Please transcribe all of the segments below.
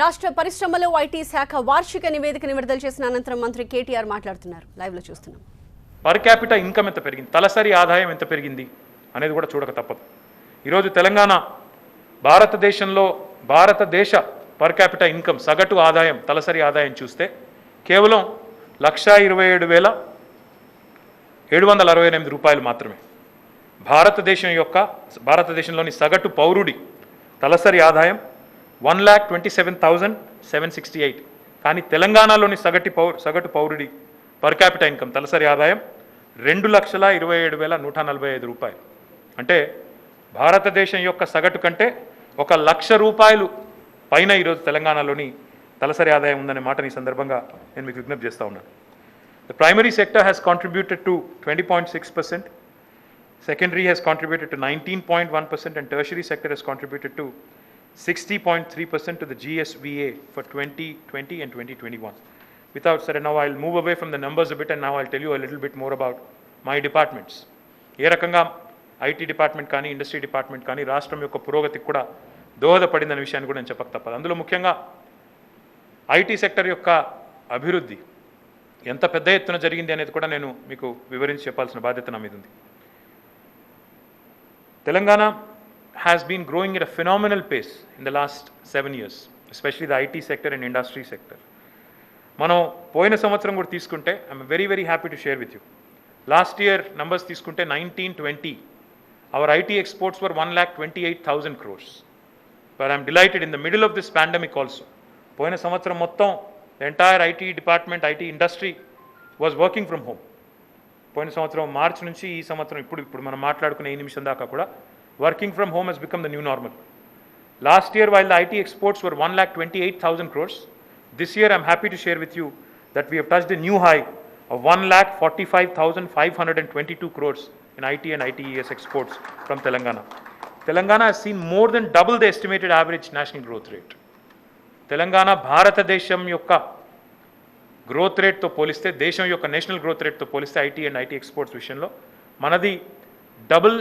రాష్ట్ర పరిశ్రమలో ఐటీ శాఖ వార్షిక నివేదికను విడుదల చేసిన అనంతరం మంత్రి కేటీఆర్ మాట్లాడుతున్నారు. లైవ్ లో చూస్తున్నాం. పర్ క్యాపిటా ఇన్కమ్ ఎంత పెరిగింది, తలసరి ఆదాయం ఎంత పెరిగింది అనేది కూడా చూడక తప్పదు. ఈరోజు తెలంగాణ భారతదేశ పర్ క్యాపిటా ఇన్కమ్ సగటు ఆదాయం తలసరి ఆదాయం చూస్తే కేవలం 1,27,768 రూపాయలు మాత్రమే. భారతదేశంలోని సగటు పౌరుడి తలసరి ఆదాయం 1,27,768. కానీ తెలంగాణలోని సగటు పౌరుడి పర్ క్యాపిటా ఇన్కమ్ తలసరి ఆదాయం 2,27,145 రూపాయలు. అంటే భారతదేశం యొక్క సగటు కంటే 1,00,000 రూపాయలు పైన ఈరోజు తెలంగాణలోని తలసరి ఆదాయం ఉందనే మాటని ఈ సందర్భంగా నేను మీకు విజ్ఞప్తి చేస్తూ ఉన్నాను. The primary sector has contributed to 20.6%, secondary has contributed to 19.1%, and tertiary sector has contributed to 60.3% to the GSVA for 2020 and 2021. Without said, now I'll move away from the numbers a bit and now I'll tell you a little bit more about my departments. ఏ రకంగా IT department కానీ industry department కానీ రాష్ట్రం యొక్క పురోగతికి కూడా దోహదపడిందనే విషయాన్ని కూడా నేను చెప్పక తప్పదు. అందులో ముఖ్యంగా ఐటీ సెక్టర్ యొక్క అభివృద్ధి ఎంత పెద్ద ఎత్తున జరిగింది అనేది కూడా నేను మీకు వివరించి చెప్పాల్సిన బాధ్యత నా మీద ఉంది. Telangana has been growing at a phenomenal pace in the last 7 years, especially the IT sector and industry sector. మనం పోయిన సంవత్సరం కూడా తీసుకుంటే I'm very happy to share with you. Last year numbers తీసుకుంటే 19-20 our IT exports were 1,28,000 crores. But I'm delighted in the middle of this pandemic also. పోయిన సంవత్సరం మొత్తం the entire IT department, IT industry was working from home. పోయిన సంవత్సరం మార్చి నుంచి ఈ సంవత్సరం ఇప్పుడు మనం మాట్లాడుకునే ఈ నిమిషం దాకా కూడా working from home has become the new normal. Last year, while the IT exports were 1,28,000 crores, this year I'm happy to share with you that we have touched a new high of 1,45,522 crores in IT and ITES exports from Telangana. Telangana has seen more than double the estimated average national growth rate. Telangana భారతదేశం యొక్క growth రేట్తో పోలిస్తే, దేశం యొక్క national growth రేట్తో పోలిస్తే IT and IT exports విషయంలో మనది double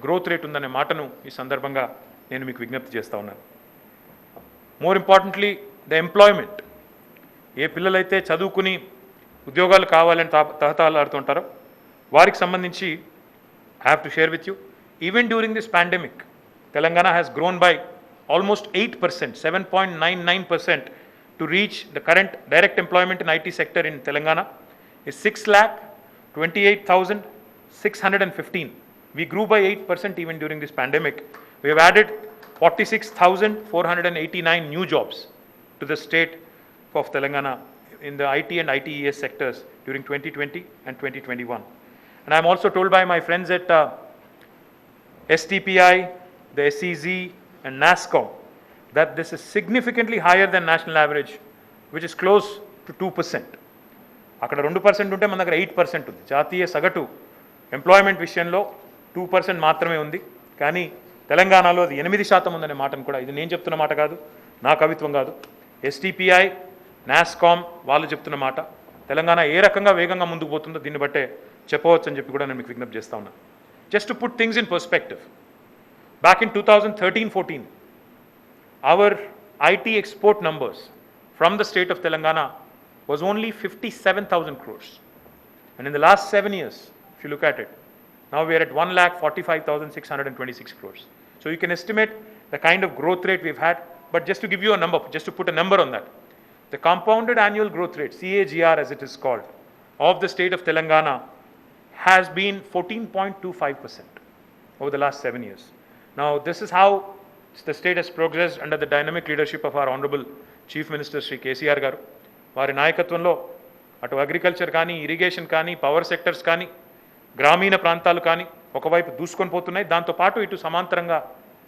growth rate ఉందనే మాటను ఈ సందర్భంగా నేను మీకు విజ్ఞప్తి చేస్తూ ఉన్నాను. More importantly the employment. ఏ పిల్లలైతే చదువుకుని ఉద్యోగాలు కావాలని తహతలాడుతుంటారో వారికి సంబంధించి I have to share with you, even during this pandemic Telangana has grown by almost 8%, 7.99% to reach the current direct employment in IT sector in Telangana is 6,28,615. We grew by 8% even during this pandemic. We have added 46,489 new jobs to the state of Telangana in the IT and ITES sectors during 2020 and 2021. And I'm also told by my friends at STPI, the SEZ and NASSCOM that this is significantly higher than national average, which is close to 2%. అక్కడ 2% ఉంటే మన దగ్గర 8% ఉంది. జాతీయ సగటు employment విషయంలో 2% మాత్రమే ఉంది. కానీ తెలంగాణలో అది 8% ఉందనే మాటను కూడా, ఇది నేను చెప్తున్న మాట కాదు, నా కవిత్వం కాదు, STPI, NASSCOM వాళ్ళు చెప్తున్న మాట. తెలంగాణ ఏ రకంగా వేగంగా ముందుకు పోతుందో దీన్ని బట్టే చెప్పవచ్చు అని చెప్పి కూడా నేను మీకు విజ్ఞప్తి చేస్తా ఉన్నాను. Just to put things in perspective, back in 2013-14 our IT export numbers from the state of Telangana was only 57,000 crores. And in the last 7 years, if you look at it, now we are at 1,45,626 crores. So you can estimate the kind of growth rate we've had. But just to give you a number, just to put a number on that, the compounded annual growth rate, CAGR as it is called, of the state of Telangana has been 14.25% over the last 7 years. Now this is how the state has progressed under the dynamic leadership of our Honorable Chief Minister Sri KCR garu. వారి నాయకత్వంలో అటు agriculture కానీ, irrigation కానీ, power sectors కానీ, గ్రామీణ ప్రాంతాలు కానీ ఒకవైపు దూసుకొని పోతున్నాయి. దాంతోపాటు ఇటు సమాంతరంగా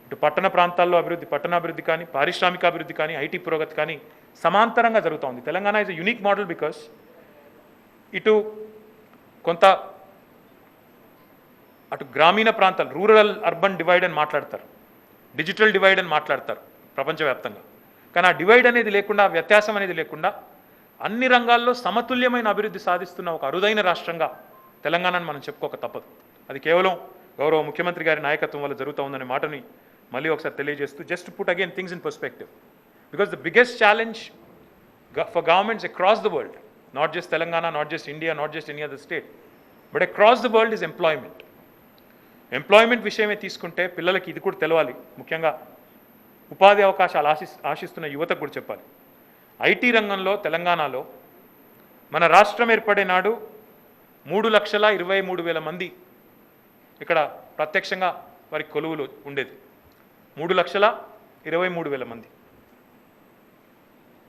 ఇటు పట్టణ ప్రాంతాల్లో అభివృద్ధి, పట్టణాభివృద్ధి కానీ, పారిశ్రామిక అభివృద్ధి కానీ, ఐటీ పురోగతి కానీ సమాంతరంగా జరుగుతూ ఉంది. Telangana is a unique model because ఇటు కొంత అటు గ్రామీణ ప్రాంతాలు, రూరల్ అర్బన్ డివైడ్ అని మాట్లాడతారు, డిజిటల్ డివైడ్ అని మాట్లాడతారు ప్రపంచవ్యాప్తంగా. కానీ ఆ డివైడ్ అనేది లేకుండా, వ్యత్యాసం అనేది లేకుండా అన్ని రంగాల్లో సమతుల్యమైన అభివృద్ధి సాధిస్తున్న ఒక అరుదైన రాష్ట్రంగా తెలంగాణను మనం చెప్పుకోక తప్పదు. అది కేవలం గౌరవ ముఖ్యమంత్రి గారి నాయకత్వం వల్ల జరుగుతూ ఉందనే మాటని మళ్ళీ ఒకసారి తెలియజేస్తూ, just put again things in perspective. Because the biggest challenge for governments across the world, not just Telangana, not just India, not just any other state, but across the world is employment. Employment విషయమే తీసుకుంటే పిల్లలకి ఇది కూడా తెలవాలి, ముఖ్యంగా ఉపాధి అవకాశాలు ఆశిస్తున్న యువతకు కూడా చెప్పాలి. ఐటీ రంగంలో తెలంగాణలో మన రాష్ట్రం ఏర్పడే నాడు 3,23,000 మంది ఇక్కడ ప్రత్యక్షంగా వారి కొలువులు ఉండేది. 3,23,000 మంది.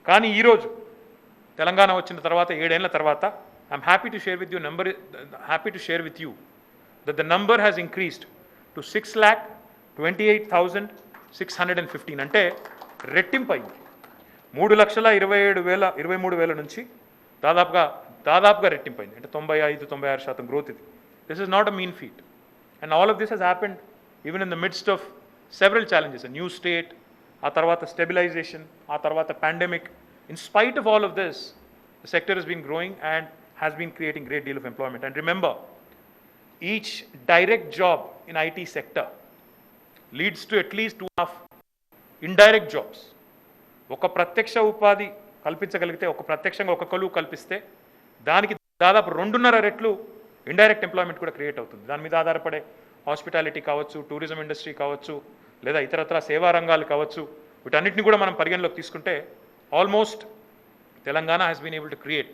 కానీ ఈరోజు తెలంగాణ వచ్చిన తర్వాత 7 ఏళ్ల తర్వాత I'm happy to share with you that the number has increased to 6,28,615 అంటే రెట్టింపు అయింది. 3,27,23,000 నుంచి దాదాపుగా రెట్టింపు అయింది. అంటే 95-96% గ్రోత్ ఇది. This is not a mean feat and all of this has happened even in the midst of several challenges, new state, ఆ తర్వాత స్టెబిలైజేషన్, ఆ తర్వాత pandemic. In spite of all of this the sector has been growing and has been creating great deal of employment. And remember, each direct job in IT sector leads to at least 2.5 indirect jobs. ఒక ప్రత్యక్ష ఉపాధి కల్పించగలిగితే, ఒక ప్రత్యక్షంగా ఒక కొలువు కల్పిస్తే దానికి దాదాపు 2.5 రెట్లు ఇండైరెక్ట్ ఎంప్లాయ్మెంట్ కూడా క్రియేట్ అవుతుంది. దాని మీద ఆధారపడే హాస్పిటాలిటీ కావచ్చు, టూరిజం ఇండస్ట్రీ కావచ్చు, లేదా ఇతరత్ర సేవా రంగాలు కావచ్చు, వీటన్నిటిని కూడా మనం పరిగణలోకి తీసుకుంటే almost Telangana has been able to create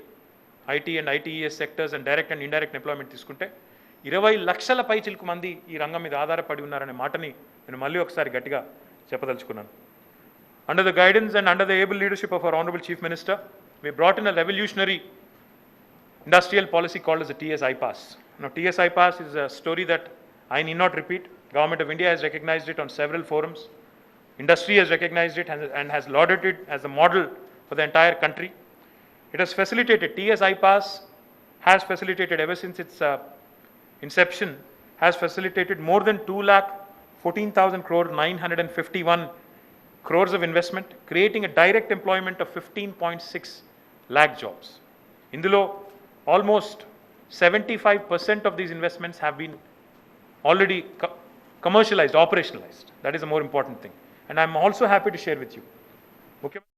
IT and ITES sectors and direct and indirect employment తీసుకుంటే 20 లక్షల పైచిలకు మంది ఈ రంగం మీద ఆధారపడి ఉన్నారనే మాటని నేను మళ్ళీ ఒకసారి గట్టిగా చెప్పదలుచుకున్నాను. Under the guidance and under the able leadership of our honourable chief minister, we brought in a revolutionary industrial policy called as the TS iPass. Now, TS iPass is a story that I need not repeat. Government of India has recognized it on several forums. Industry has recognized it and has lauded it as a model for the entire country. It has facilitated, TS iPass has facilitated ever since its inception, has facilitated more than 2,14,000 crore, 951 crores of investment, creating a direct employment of 15.6 lakh jobs. Indulo almost 75% of these investments have been already commercialized, operationalized. That is a more important thing. And I'm also happy to share with you.